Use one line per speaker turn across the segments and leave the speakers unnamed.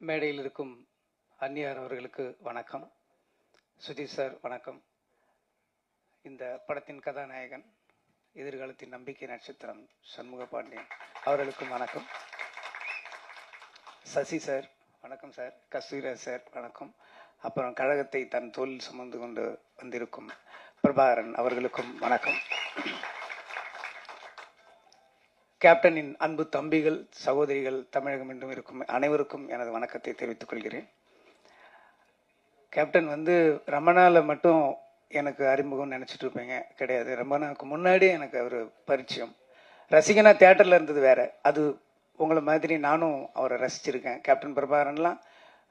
மேடையில் இருக்கும் அந்நியார் அவர்களுக்கு வணக்கம். சுதீஷ் சார் வணக்கம். இந்த படத்தின் கதாநாயகன், எதிர்காலத்தின் நம்பிக்கை நட்சத்திரம் சண்முக பாண்டியன் அவர்களுக்கும் வணக்கம். சசி சார் வணக்கம் சார். கஸ்தூரிராஜ் சார் வணக்கம். அப்புறம் கழகத்தை தன் தோளில் சுமந்து கொண்டு வந்திருக்கும் பிரபாகரன் அவர்களுக்கும் வணக்கம். கேப்டனின் அன்பு தம்பிகள், சகோதரிகள், தமிழகம் என்றும் இருக்கும் அனைவருக்கும் எனது வணக்கத்தை தெரிவித்துக் கொள்கிறேன். கேப்டன் ரமணால மட்டும் எனக்கு அறிமுகம் நினைச்சிட்டு இருப்பீங்க, கிடையாது. ரமணாவுக்கு முன்னாடி எனக்கு அவர் பரிச்சயம். ரசிகனா தியேட்டர்ல இருந்தது வேற. அது உங்களை மாதிரி நானும் அவரை ரசிச்சிருக்கேன். கேப்டன் பிரபாகரன்லாம்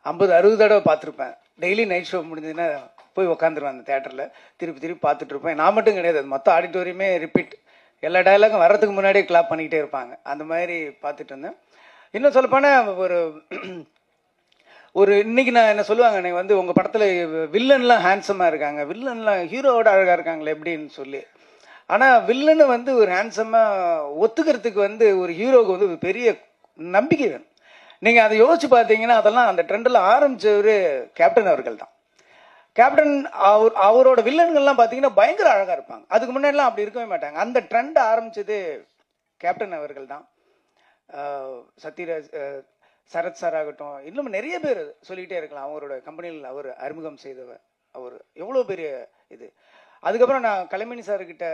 50-60 தடவை பார்த்துருப்பேன். டெய்லி நைட் ஷோ முடிஞ்சதுன்னா போய் உட்காந்துருவேன் அந்த தியேட்டர்ல, திருப்பி பார்த்துட்டு இருப்பேன். நான் மட்டும் கிடையாது, அது மொத்தம் ஆடிட்டோரியமே ரிப்பீட். எல்லா டயலாகும் வர்றதுக்கு முன்னாடியே கிளாப் பண்ணிக்கிட்டே இருப்பாங்க. அந்த மாதிரி பார்த்துட்டு இருந்தேன். இன்னும் சொல்லப்போனால் ஒரு இன்னைக்கு நான் என்ன சொல்லுவாங்க, நீங்கள் உங்கள் படத்தில் வில்லன்லாம் ஹேண்ட்ஸமாக இருக்காங்க, வில்லன்லாம் ஹீரோவோட அழகாக இருக்காங்களே எப்படின்னு சொல்லி. ஆனால் வில்லனு ஒரு ஹேண்ட்ஸமாக ஒத்துக்கிறதுக்கு ஒரு ஹீரோவுக்கு ஒரு பெரிய நம்பிக்கை வேணும். நீங்கள் அதை யோசிச்சு பார்த்தீங்கன்னா அதெல்லாம் அந்த ட்ரெண்டில் ஆரம்பித்தவர் கேப்டன் அவர்கள் தான். கேப்டன் அவரோட வில்லன்கள்லாம் பார்த்தீங்கன்னா பயங்கர அழகாக இருப்பாங்க. அதுக்கு முன்னாடிலாம் அப்படி இருக்கவே மாட்டாங்க. அந்த ட்ரெண்ட் ஆரம்பிச்சது கேப்டன் அவர்கள் தான். சத்யராஜ், சரத் சார் ஆகட்டும், இன்னும் நிறைய பேர் சொல்லிக்கிட்டே இருக்கலாம். அவரோட கம்பெனியில் அவர் அறிமுகம் செய்தவர். அவர் எவ்வளோ பெரிய இது. அதுக்கப்புறம் நான் கலைமணி சார்கிட்ட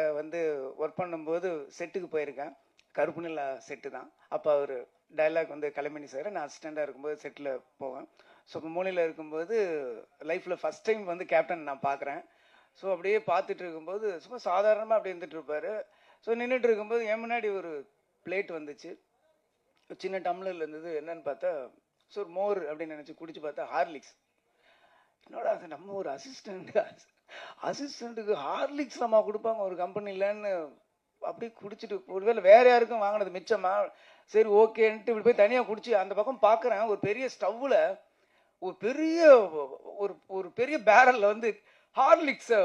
ஒர்க் பண்ணும்போது செட்டுக்கு போயிருக்கேன். கருப்பு நிலா செட்டு தான். அப்போ அவர் டைலாக் கலைமணி சார், நான் அசிஸ்டண்டாக இருக்கும்போது செட்டில் போவேன். ஸோ இப்போ மூலையில் இருக்கும்போது லைஃப்பில் ஃபஸ்ட் டைம் கேப்டன் நான் பார்க்குறேன். ஸோ அப்படியே பார்த்துட்டு இருக்கும்போது சும்மா சாதாரணமாக அப்படி இருந்துட்டு இருப்பார். ஸோ நின்றுட்டு இருக்கும்போது என் முன்னாடி ஒரு பிளேட் வந்துச்சு, சின்ன டம்ளரில் இருந்தது. என்னன்னு பார்த்தா ஸோ மோர் அப்படின்னு நினச்சி குடிச்சு பார்த்தா ஹார்லிக்ஸ். என்னோட அது நம்ம ஒரு அசிஸ்டண்ட்டுக்கு ஹார்லிக்ஸ் நம்ம கொடுப்பாங்க ஒரு கம்பெனிலன்னு அப்படி குடிச்சிட்டு, ஒருவேளை வேற யாருக்கும் வாங்கினது மிச்சமா, சரி ஓகேன்ட்டு இப்படி போய் தனியாக குடிச்சு அந்த பக்கம் பார்க்குறேன். ஒரு பெரிய ஸ்டவ்வில் ஒரு பெரிய பேரல்ல ஹார்லிக்ஸை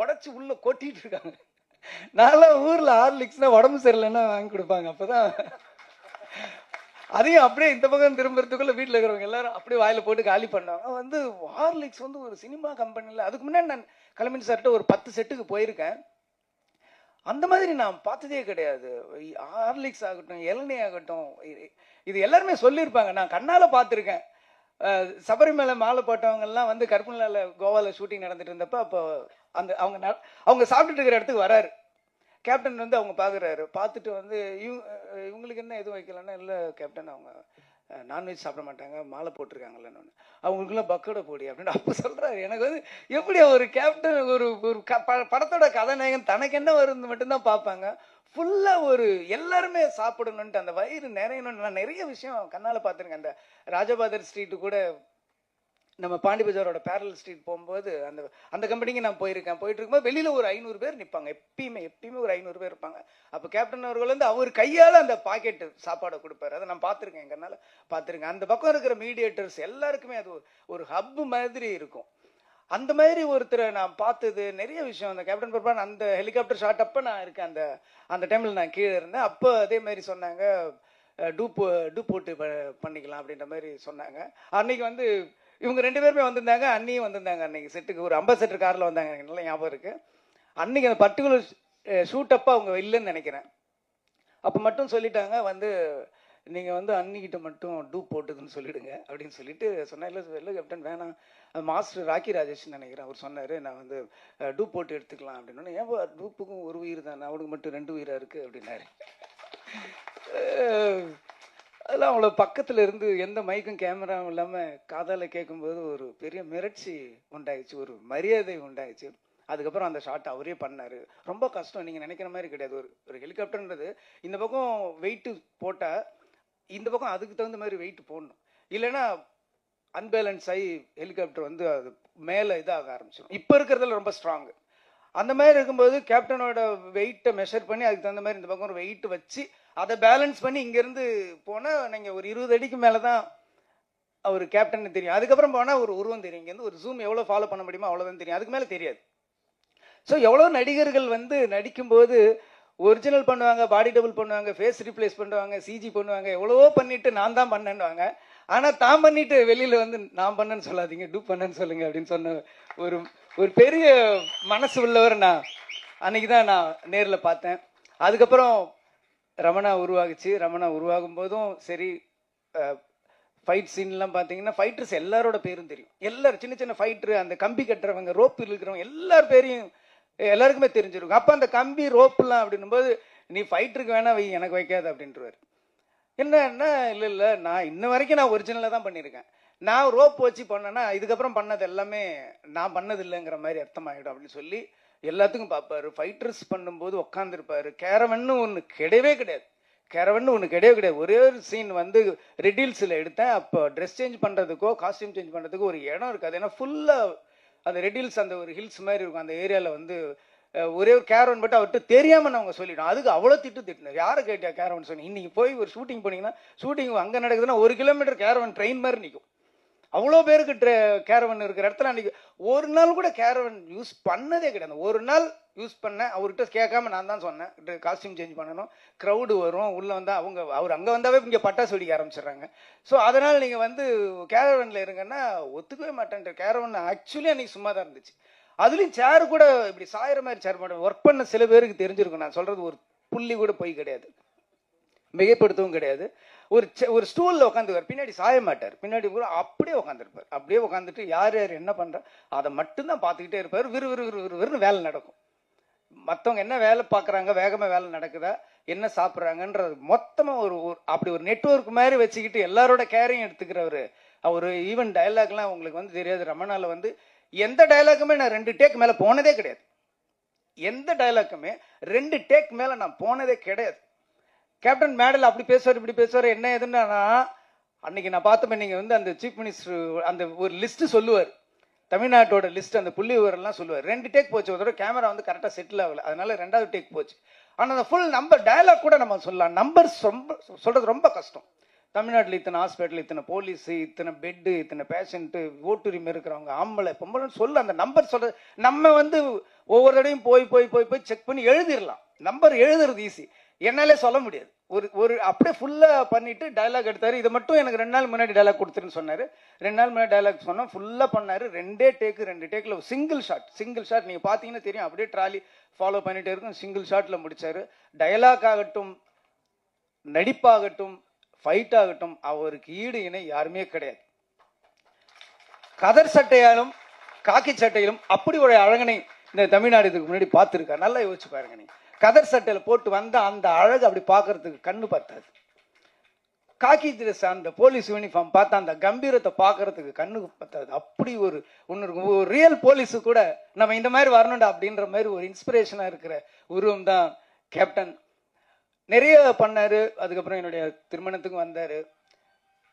உடச்சி உள்ள கொட்டிட்டு இருக்காங்க. நான்லாம் ஊரில் ஹார்லிக்ஸ்னா உடம்பு சரியில்லைன்னா வாங்கி கொடுப்பாங்க. அப்போதான் அதையும் அப்படியே இந்த பக்கம் திரும்புறதுக்குள்ள வீட்டில் இருக்கிறவங்க எல்லாரும் அப்படியே வாயில போட்டு காலி பண்ணாங்க. ஹார்லிக்ஸ் ஒரு சினிமா கம்பெனியில். அதுக்கு முன்னாடி நான் கலைமணி சார்கிட்ட ஒரு 10 செட்டுக்கு போயிருக்கேன். அந்த மாதிரி நான் பார்த்ததே கிடையாது. ஹார்லிக்ஸ் ஆகட்டும், இளநீ ஆகட்டும், இது எல்லாருமே சொல்லியிருப்பாங்க. நான் கண்ணால் பார்த்துருக்கேன். சபரிமலை மாலை போட்டவங்கெல்லாம் கருப்புநிலால கோவாவில் ஷூட்டிங் நடந்துட்டு இருந்தப்ப அப்போ அவங்க சாப்பிட்டுட்டு இருக்கிற இடத்துக்கு வராரு கேப்டன். அவங்க பார்க்குறாரு. பார்த்துட்டு இவங்களுக்கு என்ன எதுவும் வைக்கலன்னா, இல்லை கேப்டன் அவங்க நான்வெஜ் சாப்பிட மாட்டாங்க, மாலை போட்டிருக்காங்கல்லன்னு. அவங்களுக்குலாம் பக்கோடை போடி அப்படின்னு அப்போ சொல்கிறாரு. எனக்கு எப்படி ஒரு கேப்டன் ஒரு படத்தோட கதாநாயகன் தனக்கு என்ன வருது மட்டும்தான் பார்ப்பாங்க. ஃபுல்லாக எல்லாருமே சாப்பிடணுன்ட்டு அந்த வயிறு நிறையணும்னு நான் நிறைய விஷயம் கண்ணால் பார்த்துருக்கேன். அந்த ராஜபாதர் ஸ்ட்ரீட்டு கூட நம்ம பாண்டி பஜாரோட பேரல் ஸ்ட்ரீட் போகும்போது அந்த கம்பெனிக்கு நான் போயிருக்கேன். போயிட்டு இருக்கும்போது வெளியில் ஒரு 500 பேர் நிற்பாங்க. எப்பயுமே ஒரு 500 பேர் இருப்பாங்க. அப்போ கேப்டன் அவர்கள் அவர் கையால் அந்த பாக்கெட்டு சாப்பாடை கொடுப்பாரு. அதை நான் பார்த்துருக்கேன், எங்கனால பார்த்துருக்கேன். அந்த பக்கம் இருக்கிற மீடியேட்டர்ஸ் எல்லாருக்குமே அது ஒரு ஹப் மாதிரி இருக்கும். அந்த மாதிரி ஒருத்தரை நான் பார்த்தது நிறைய விஷயம். அந்த கேப்டன் பிரபாகரன் அந்த ஹெலிகாப்டர் ஷாட் அப்போ நான் இருக்கேன். அந்த டைமில் நான் கீழே இருந்தேன். அப்போ அதே மாதிரி சொன்னாங்க, டூப் போட்டு பண்ணிக்கலாம் அப்படின்ற மாதிரி சொன்னாங்க. அன்னைக்கு இவங்க 2 பேருமே வந்திருந்தாங்க, அண்ணியும் வந்திருந்தாங்க. அன்னைக்கு செட்டுக்கு ஒரு அம்பாசடர் காரில் வந்தாங்க, எனக்கு நல்லா ஞாபகம் இருக்குது. அன்னைக்கு அந்த பர்டிகுலர் ஷூட் அப்போ அவங்க இல்லைன்னு நினைக்கிறேன். அப்போ மட்டும் சொல்லிட்டாங்க, நீங்கள் அன்னிக்கிட்ட மட்டும் டூப் போட்டுதுன்னு சொல்லிடுங்க அப்படின்னு சொல்லிட்டு சொன்னேன். இல்லை கேப்டன் வேணாம், மாஸ்டர் ராக்கி ராஜேஷ்னு நினைக்கிறேன், அவர் சொன்னார், நான் டூப் போட்டு எடுத்துக்கலாம் அப்படின்னு. ஏன் டூப்புக்கும் ஒரு உயிர் தானே, அவனுக்கு மட்டும் 2 உயிராக இருக்குது அப்படின்னாரு. அதெல்லாம் அவங்கள பக்கத்தில் இருந்து எந்த மைக்கும் கேமராவும் இல்லாமல் காதால் கேட்கும்போது ஒரு பெரிய மிரட்சி உண்டாயிடுச்சு, ஒரு மரியாதை உண்டாயிடுச்சு. அதுக்கப்புறம் அந்த ஷாட் அவரே பண்ணார். ரொம்ப கஷ்டம், நீங்கள் நினைக்கிற மாதிரி கிடையாது. ஒரு ஹெலிகாப்டர்ன்றது இந்த பக்கம் வெயிட்டு போட்டால் இந்த பக்கம் அதுக்கு தகுந்த மாதிரி வெயிட் போடணும், இல்லைன்னா அன்பேலன்ஸ் ஆகி ஹெலிகாப்டர் அது மேலே இதாக ஆரம்பிச்சிடும். இப்போ இருக்கிறதுல ரொம்ப ஸ்ட்ராங்கு. அந்த மாதிரி இருக்கும்போது கேப்டனோட வெயிட்டை மெஷர் பண்ணி அதுக்கு தகுந்த மாதிரி இந்த பக்கம் ஒரு வெயிட் வச்சு அதை பேலன்ஸ் பண்ணி இங்கேருந்து போனால் நீங்கள் ஒரு 20 அடிக்கு மேலே தான் அவர் கேப்டன் தெரியும். அதுக்கப்புறம் போனால் ஒரு உருவம் தெரியும். இங்கேருந்து ஒரு ஜூம் எவ்வளோ ஃபாலோ பண்ண முடியுமோ அவ்வளோதான் தெரியும், அதுக்கு மேலே தெரியாது. ஸோ எவ்வளோ நடிகர்கள் நடிக்கும்போது ஒரிஜினல் பண்ணுவாங்க, பாடி டபுள் பண்ணுவாங்க, ஃபேஸ் ரீப்ளேஸ் பண்ணுவாங்க, சிஜி பண்ணுவாங்க, எவ்வளவோ பண்ணிட்டு நான் தான் பண்ணேன்னுவாங்க. ஆனா தான் பண்ணிட்டு வெளியில வந்து நான் பண்ணேன்னு சொல்லாதீங்க, டூ பண்ணேன்னு சொல்லுங்க அப்படின்னு சொன்ன ஒரு ஒரு பெரிய மனசு உள்ளவர் நான் அன்னைக்குதான் நான் நேர்ல பார்த்தேன். அதுக்கப்புறம் ரமணா உருவாகுச்சு. ரமணா உருவாகும் போதும் சரி, ஃபைட் சீன்லாம் பார்த்தீங்கன்னா ஃபைட்டர்ஸ் எல்லாரோட பேரும் தெரியும். எல்லாரும் சின்ன சின்ன ஃபைட்டர், அந்த கம்பி கட்டுறவங்க, ரோப்பு இருக்கிறவங்க எல்லார் பேரையும் எல்லாருக்குமே தெரிஞ்சிருக்கும். அப்போ அந்த கம்பி ரோப்புலாம் அப்படின்னும் போது நீ ஃபைட்டருக்கு வேணா வை, எனக்கு வைக்காது அப்படின்றவாரு. என்னன்னா இல்லை நான் இன்ன வரைக்கும் நான் ஒரிஜினலாக தான் பண்ணியிருக்கேன். நான் ரோப் வச்சு பண்ணேன்னா இதுக்கப்புறம் பண்ணது எல்லாமே நான் பண்ணது இல்லைங்கிற மாதிரி அர்த்தமாயிடும் அப்படின்னு சொல்லி எல்லாத்துக்கும் பார்ப்பாரு. ஃபைட்டர்ஸ் பண்ணும்போது உட்காந்துருப்பாரு. கேரவன்னு ஒன்று கிடையவே கிடையாது. கேரவன்னு ஒன்று கிடையவே கிடையாது. ஒரே ஒரு சீன் வந்து ரெட்டில்ஸில் எடுத்தேன். அப்போ ட்ரெஸ் சேஞ்ச் பண்ணுறதுக்கோ காஸ்டியூம் சேஞ்ச் பண்ணுறதுக்கோ ஒரு இடம் இருக்காது. ஏன்னா ஃபுல்லாக அந்த ரெட்டில்ஸ் அந்த ஒரு ஹில்ஸ் மாதிரி இருக்கும். அந்த ஏரியாவில் வந்து ஒரே ஒரு கேரவன் பட்டு அவர்கிட்ட தெரியாமல் அவங்க சொல்லிட்டோம். அதுக்கு அவ்வளோ திட்டினார். யாரை கேட்டியா கேரவன் சொன்னீங்க? இன்னைக்கு போய் ஒரு ஷூட்டிங் போனீங்கன்னா ஷூட்டிங் அங்கே நடக்குதுன்னா 1 கிலோமீட்டர் கேரவன் ட்ரெயின் மாதிரி நிற்கும். அவ்வளோ பேருக்கு கேரவன் இருக்கிற இடத்துல அன்றைக்கி ஒரு நாள் கூட கேரவன் யூஸ் பண்ணதே கிடையாது. ஒரு நாள் யூஸ் பண்ணேன். அவர்கிட்ட கேட்காம நான் தான் சொன்னேன், காஸ்டியூம் சேஞ்ச் பண்ணணும், க்ரௌடு வரும், உள்ளே வந்தால் அவர் அங்கே வந்தாவே இங்கே பட்டாசு வெடிக்க ஆரம்பிச்சிடுறாங்க. ஸோ அதனால் நீங்கள் வந்து கேரவனில் இருங்கன்னா ஒத்துக்கவே மாட்டேன். கேரவன் ஆக்சுவலி அன்றைக்கி சும்மா தான் இருந்துச்சு. அதுலேயும் சேர் கூட இப்படி சாயிற மாதிரி சேர் மாட்டேன். ஒர்க் பண்ண சில பேருக்கு தெரிஞ்சிருக்கும். நான் சொல்கிறது ஒரு புள்ளி கூட போய் கிடையாது, மிகைப்படுத்தவும் கிடையாது. ஒரு ஸ்டூலில் உட்காந்துருவார். பின்னாடி சாய மாட்டார். பின்னாடி கூட அப்படியே உட்காந்துருப்பார். அப்படியே உட்காந்துட்டு யார் யார் என்ன பண்ணுறா அதை மட்டும்தான் பார்த்துக்கிட்டே இருப்பார். விறுவிறுன்னு வேலை நடக்கும். மற்றவங்க என்ன வேலை பார்க்குறாங்க, வேகமாக வேலை நடக்குதா, என்ன சாப்பிட்றாங்கன்றது மொத்தமாக அப்படி ஒரு நெட்வொர்க் மாதிரி வச்சுக்கிட்டு எல்லாரோட கேரையும் எடுத்துக்கிறவர். அவர் ஈவன் டைலாக்லாம் உங்களுக்கு வந்து தெரியாது. ரமணால வந்து எந்த டைலாக்குமே நான் 2 டேக் மேலே போனதே கிடையாது. எந்த டைலாக்குமே 2 டேக் மேலே நான் போனதே கிடையாது. கேப்டன் மேடல் அப்படி பேசுவார், இப்படி பேசுவார், என்ன எதுன்னா அன்னைக்கு நான் பார்த்தப்ப நீங்கள் வந்து அந்த சீஃப் மினிஸ்டர் அந்த ஒரு லிஸ்ட்டு சொல்லுவார், தமிழ்நாட்டோட லிஸ்ட், அந்த புள்ளி விவரம்லாம் சொல்லுவார். 2 டேக் போச்சு. ஒரு கேமரா வந்து கரெக்டாக செட்டில் ஆகல, அதனால 2வது டேக் போச்சு. ஆனால் அந்த ஃபுல் நம்பர் டயலாக் கூட நம்ம சொல்லலாம். நம்பர்ஸ் ரொம்ப சொல்கிறது ரொம்ப கஷ்டம். தமிழ்நாட்டில் இத்தனை ஹாஸ்பிட்டல், இத்தனை போலீஸு, இத்தனை பெட்டு, இத்தனை பேஷண்ட்டு, ஓட்டுரிமை இருக்கிறவங்க, ஆம்பளை பொம்பளைன்னு சொல்ல அந்த நம்பர் சொல்கிறது நம்ம வந்து ஒவ்வொரு தடையும் போய் செக் பண்ணி எழுதிடலாம். நம்பர் எழுதுறது ஈஸி, என்னாலே சொல்ல முடியாது. ஒரு அப்படியே ஃபுல்லாக பண்ணிட்டு டைலாக் எடுத்தார். இதை மட்டும் எனக்கு 2 நாள் முன்னாடி டைலாக் கொடுத்துருன்னு சொன்னார். 2 நாள் முன்னாடி டைலாக் சொன்னோம், ஃபுல்லாக பண்ணார். 2 டேக்கில் சிங்கிள் ஷாட் நீங்கள் பார்த்தீங்கன்னா தெரியும். அப்படியே ட்ராலி ஃபாலோ பண்ணிகிட்டே இருக்கும். சிங்கிள் ஷாட்டில் முடித்தார். டைலாக் ஆகட்டும், நடிப்பாகட்டும், ஃபைட் ஆகட்டும், அவருக்கு ஈடு இணை யாருமே கிடையாது. கதர் சட்டையாலும் காக்கி சட்டையிலும் அப்படி ஒரு அழகனை இந்த தமிழ்நாடு இதுக்கு முன்னாடி பார்த்துருக்காரு. நல்லா யோசிச்சு பாருங்க. நீ கதர் சட்டையில் போட்டு வந்த அந்த அழகு அப்படி பார்க்கறதுக்கு கண்ணு பத்தாது. காக்கி ட்ரெஸ் அந்த போலீஸ் யூனிஃபார்ம் பார்த்தா அந்த கம்பீரத்தை பார்க்கறதுக்கு கண்ணுக்கு பத்தாது. அப்படி ஒரு ஒன்று இருக்கும். ஒரு ரியல் போலீஸு கூட நம்ம இந்த மாதிரி வரணும்டா அப்படின்ற மாதிரி ஒரு இன்ஸ்பிரேஷனாக இருக்கிற உருவம் தான் கேப்டன். நிறைய பண்ணார். அதுக்கப்புறம் என்னுடைய திருமணத்துக்கும் வந்தார்.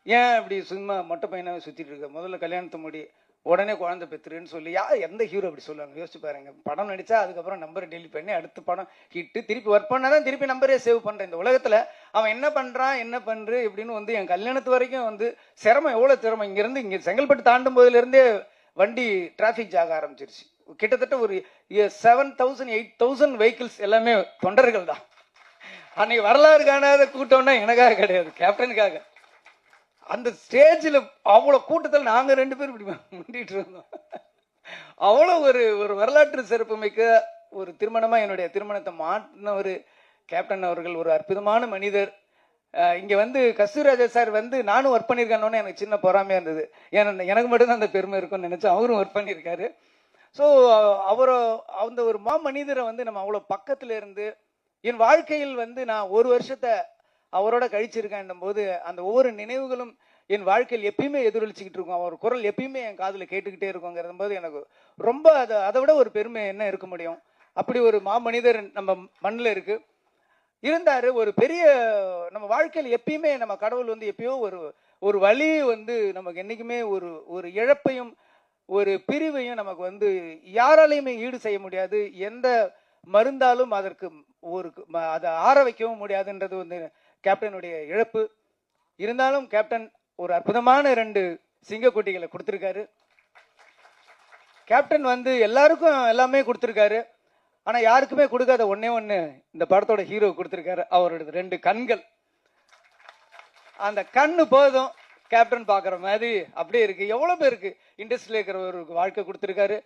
ஏன் இப்படி சும்மா மொட்டை பையனாக சுற்றிட்டு இருக்க, முதல்ல கல்யாணத்தை முடி, உடனே குழந்தை பெற்றுருன்னு சொல்லி எந்த ஹீரோ அப்படி சொல்லுவாங்க? யோசிச்சு பாருங்க. படம் நடிச்சா அதுக்கப்புறம் நம்பரை டெலிட் பண்ணி அடுத்த படம் ஹிட்டு, திருப்பி ஒர்க் பண்ணாதான் திருப்பி நம்பரே சேவ் பண்ணுறேன். இந்த உலகத்தில் அவன் என்ன பண்ணுறான், என்ன பண்ணுற இப்படின்னு வந்து என் கல்யாணத்து வரைக்கும் வந்து சிரமம், எவ்வளோ சிரமம். இங்கேருந்து இங்கே செங்கல்பட்டு தாண்டும் போதிலிருந்தே வண்டி டிராஃபிக் ஜாக ஆரம்பிச்சிருச்சு. கிட்டத்தட்ட ஒரு 7,000 8,000 வெஹிக்கிள்ஸ் எல்லாமே தொண்டர்கள் தான். அன்னைக்கு வரலாறு காணாத கூட்டம்னா எனக்காக கிடையாது, கேப்டனுக்காக. அந்த ஸ்டேஜில் அவ்வளோ கூட்டத்தில் நாங்கள் 2 பேரும் இப்படி முண்டிட்டு இருந்தோம். அவ்வளோ ஒரு வரலாற்று சிறப்பு மிக்க ஒரு திருமணமாக என்னுடைய திருமணத்தை மாற்றினவர் கேப்டன் அவர்கள். ஒரு அற்புதமான மனிதர். இங்கே வந்து கஸ்தூராஜா சார் வந்து நானும் ஒர்க் பண்ணியிருக்கானோன்னு எனக்கு சின்ன பொறாமையாக இருந்தது. ஏன்னா எனக்கு மட்டும்தான் அந்த பெருமை இருக்கும்னு நினச்சா அவரும் ஒர்க் பண்ணியிருக்காரு. ஸோ அந்த ஒரு மனிதரை வந்து நம்ம அவ்வளோ பக்கத்தில் இருந்து என் வாழ்க்கையில் வந்து நான் 1 வருஷத்தை அவரோட கழிச்சிருக்கேன் போது அந்த ஒவ்வொரு நினைவுகளும் என் வாழ்க்கையில் எப்பயுமே எதிரொலிச்சுக்கிட்டு இருக்கும். அவர் குரல் எப்பயுமே என் காதில் கேட்டுக்கிட்டே இருக்குங்கிறது போது எனக்கு ரொம்ப அதை விட ஒரு பெருமை என்ன இருக்க முடியும். அப்படி ஒரு மாமனிதர் நம்ம மண்ணில் இருக்கு இருந்தார். ஒரு பெரிய நம்ம வாழ்க்கையில் எப்பயுமே நம்ம கடவுள் வந்து எப்பயோ ஒரு வழி வந்து நமக்கு என்றைக்குமே ஒரு இழப்பையும் ஒரு பிரிவையும் நமக்கு வந்து யாராலையுமே ஈடு செய்ய முடியாது. எந்த மருந்தாலும் அதற்கு அதை ஆற வைக்கவும் முடியாதுன்றது வந்து கேப்டனுடைய இழப்பு. இருந்தாலும் கேப்டன் ஒரு அற்புதமான 2 சிங்கக்குட்டிகளை கொடுத்துருக்காரு. கேப்டன் வந்து எல்லாருக்கும் எல்லாமே கொடுத்துருக்காரு. ஆனால் யாருக்குமே கொடுக்காத ஒன்னே ஒன்று இந்த படத்தோட ஹீரோ கொடுத்துருக்காரு. அவரோட 2 கண்கள். அந்த கண்ணு போதும், கேப்டன் பாக்குற மாதிரி அப்படியே இருக்கு. எவ்வளவு பேருக்கு இண்டஸ்ட்ரியில இருக்கிறவருக்கு வாழ்க்கை கொடுத்திருக்காரு.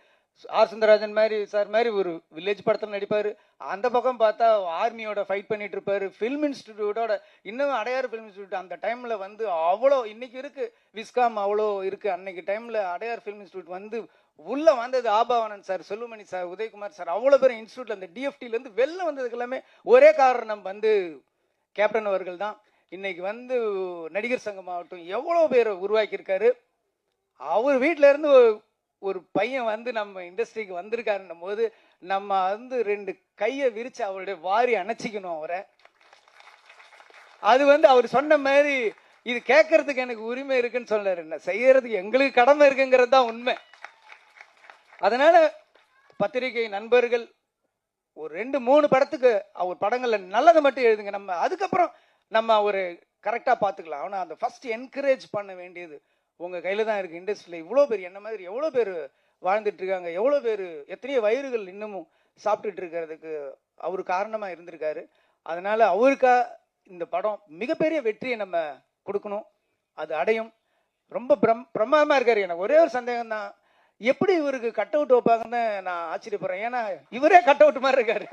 ஆர் சுந்தரராஜன் மாதிரி சார் மாதிரி ஒரு வில்லேஜ் படத்துல நடிப்பாரு. அந்த பக்கம் பார்த்தா ஆர்மியோட ஃபைட் பண்ணிட்டு இருப்பாரு. ஃபிலிம் இன்ஸ்டிடியூட்டோட இன்னும் அடையாறு ஃபிலிம் இன்ஸ்டிடியூட் அந்த டைம்ல வந்து அவ்வளோ இன்னைக்கு இருக்கு விஸ்காம் அவ்வளோ இருக்கு. அன்னைக்கு டைம்ல அடையார் ஃபிலிம் இன்ஸ்டிடியூட் வந்து உள்ள வந்தது ஆபாவனன் sir, Chellumani sir, Udayakumar sir, அவ்வளோ பேர் இன்ஸ்டியூட்ல அந்த டிஎஃப்டில இருந்து வெளில வந்ததுக்கு எல்லாமே ஒரே காரணம் வந்து கேப்டன் அவர்கள் தான். இன்னைக்கு வந்து நடிகர் சங்கம் ஆகட்டும் எவ்வளோ பேரை உருவாக்கி இருக்காரு. அவர் வீட்டில இருந்து ஒரு பையன் வந்து நம்ம இண்டஸ்ட்ரிக்கு வந்திருக்காருன்னும் போது நம்ம வந்து 2 கையை விரிச்சு அவருடைய வாரி அணைச்சிக்கணும் அவரை. அது வந்து அவர் சொன்ன மாதிரி இது கேட்கறதுக்கு எனக்கு உரிமை இருக்குன்னு சொல்றாரு, என்ன செய்யறதுக்கு எங்களுக்கு கடமை இருக்குங்கிறது தான் உண்மை. அதனால பத்திரிகை நண்பர்கள் ஒரு 2-3 படத்துக்கு அவர் படங்கள்ல நல்லதை மட்டும் எழுதுங்க. நம்ம அதுக்கப்புறம் நம்ம ஒரு கரெக்டா பாத்துக்கலாம். ஆனா அந்த ஃபர்ஸ்ட் என்கரேஜ் பண்ண வேண்டியது உங்க கையில தான் இருக்கு. இண்டஸ்ட்ரியில இவ்வளோ பேர் என்ன மாதிரி எவ்வளோ பேர் வாழ்ந்துட்டு இருக்காங்க, எவ்வளோ பேர் எத்தனையோ வயிறுகள் இன்னமும் சாப்பிட்டுட்டு இருக்கிறதுக்கு அவரு காரணமா இருந்திருக்காரு. அதனால அவருக்கா இந்த படம் மிகப்பெரிய வெற்றியை நம்ம கொடுக்கணும். அது அடையும். ரொம்ப பிரமாதமா இருக்காரு. எனக்கு ஒரே ஒரு சந்தேகம் தான், எப்படி இவருக்கு கட் அவுட் வைப்பாங்கன்னு நான் ஆச்சரியப்படுறேன். ஏன்னா இவரே கட் அவுட் மாதிரி இருக்காரு.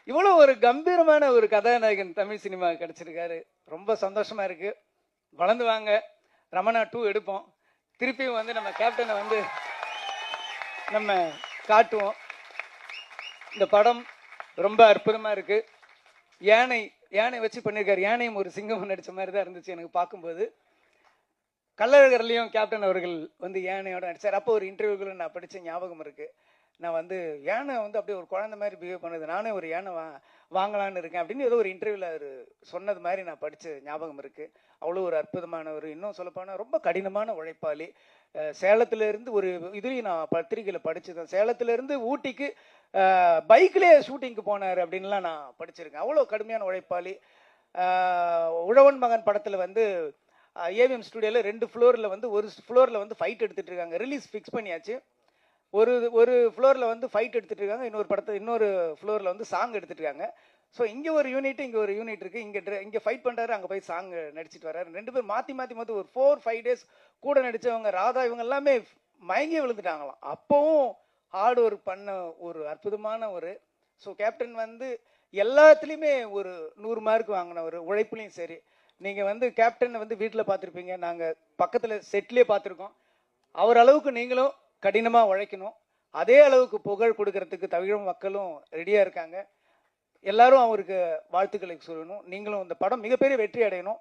இவ்வளவு ஒரு கம்பீரமான ஒரு கதாநாயகன் தமிழ் சினிமா கிடைச்சிருக்காரு. ரொம்ப சந்தோஷமா இருக்கு. வளர்ந்து வாங்க, ரமணா 2 எடுப்போம். திருப்பியும் வந்து நம்ம கேப்டனை வந்து நம்ம காட்டுவோம். இந்த படம் ரொம்ப அற்புதமா இருக்கு. யானை வச்சு பண்ணியிருக்காரு. யானையும் ஒரு சிங்கம் நடிச்ச மாதிரி தான் இருந்துச்சு எனக்கு பார்க்கும்போது. கள்ளழகர்லையும் கேப்டன் அவர்கள் வந்து யானையோட நடிச்சார். அப்போ ஒரு இன்டர்வியூக்குள்ள நான் படிச்ச ஞாபகம் இருக்கு. நான் வந்து யானை வந்து அப்படியே ஒரு குழந்தை மாதிரி பிஹேவ் பண்ணுது, நானே ஒரு யானை வாங்கலான்னு இருக்கேன் அப்படின்னு ஏதோ ஒரு இன்டர்வியூல அவர் சொன்னது மாதிரி நான் படிச்ச ஞாபகம் இருக்கு. அவ்வளோ ஒரு அற்புதமானவர். இன்னும் சொல்லப்போனால் ரொம்ப கடினமான உழைப்பாளி. சேலத்துல இருந்து ஒரு இதுலையும் நான் பத்திரிகையில படிச்சதேன், சேலத்துல இருந்து ஊட்டிக்கு பைக்லேயே ஷூட்டிங்க்கு போனார் அப்படின்லாம் நான் படிச்சிருக்கேன். அவ்வளோ கடுமையான உழைப்பாளி. உழவன் மகன் படத்துல வந்து ஏவிஎம் ஸ்டுடியோல 2 ஃப்ளோர்ல வந்து ஒரு ஃப்ளோர்ல வந்து ஃபைட் எடுத்துட்டு இருக்காங்க. ரிலீஸ் ஃபிக்ஸ் பண்ணியாச்சு. ஒரு ஃப்ளோர்ல வந்து ஃபைட் எடுத்துட்டு இருக்காங்க, இன்னொரு ஃப்ளோர்ல வந்து சாங் எடுத்துட்டு இருக்காங்க. ஸோ இங்க ஒரு யூனிட் இங்க ஒரு யூனிட் இருக்கு. இங்க ஃபைட் பண்றாரு, அங்க போய் சாங் நடிச்சிட்டு வர்றாரு. 2 பேர் மாத்தி ஒரு 4-5 டேஸ் கூட நடிச்சவங்க. ராதா இவங்க எல்லாமே மயங்கி விழுந்துட்டாங்களாம். அப்பவும் ஹார்ட் ஒர்க் பண்ண ஒரு அற்புதமான ஒரு ஸோ கேப்டன் வந்து எல்லாத்துலேயுமே ஒரு 100 மார்க் வாங்கினவர். உழைப்புலையும் சரி. நீங்க வந்து கேப்டன் வந்து வீட்டில் பார்த்துருப்பீங்க, நாங்க பக்கத்துல செட்லேயே பார்த்துருக்கோம். அவர் அளவுக்கு நீங்களும் கடினமா உழைக்கணும். அதே அளவுக்கு புகழ் கொடுக்கறதுக்கு தமிழ் மக்களும் ரெடியா இருக்காங்க. எல்லாரும் அவருக்கு வாழ்த்துக்களை சொல்லணும். நீங்களும் இந்த படம் மிகப்பெரிய வெற்றி அடையணும்.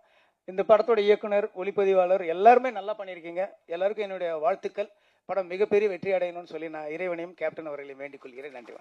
இந்த படத்தோட இயக்குனர், ஒளிப்பதிவாளர் எல்லாருமே நல்லா பண்ணியிருக்கீங்க. எல்லாருக்கும் என்னுடைய வாழ்த்துக்கள். படம் மிகப்பெரிய வெற்றி அடையணும்னு சொல்லி நான் இறைவனையும் கேப்டன் அவர்களையும் வேண்டிக் கொள்கிறேன். நன்றி.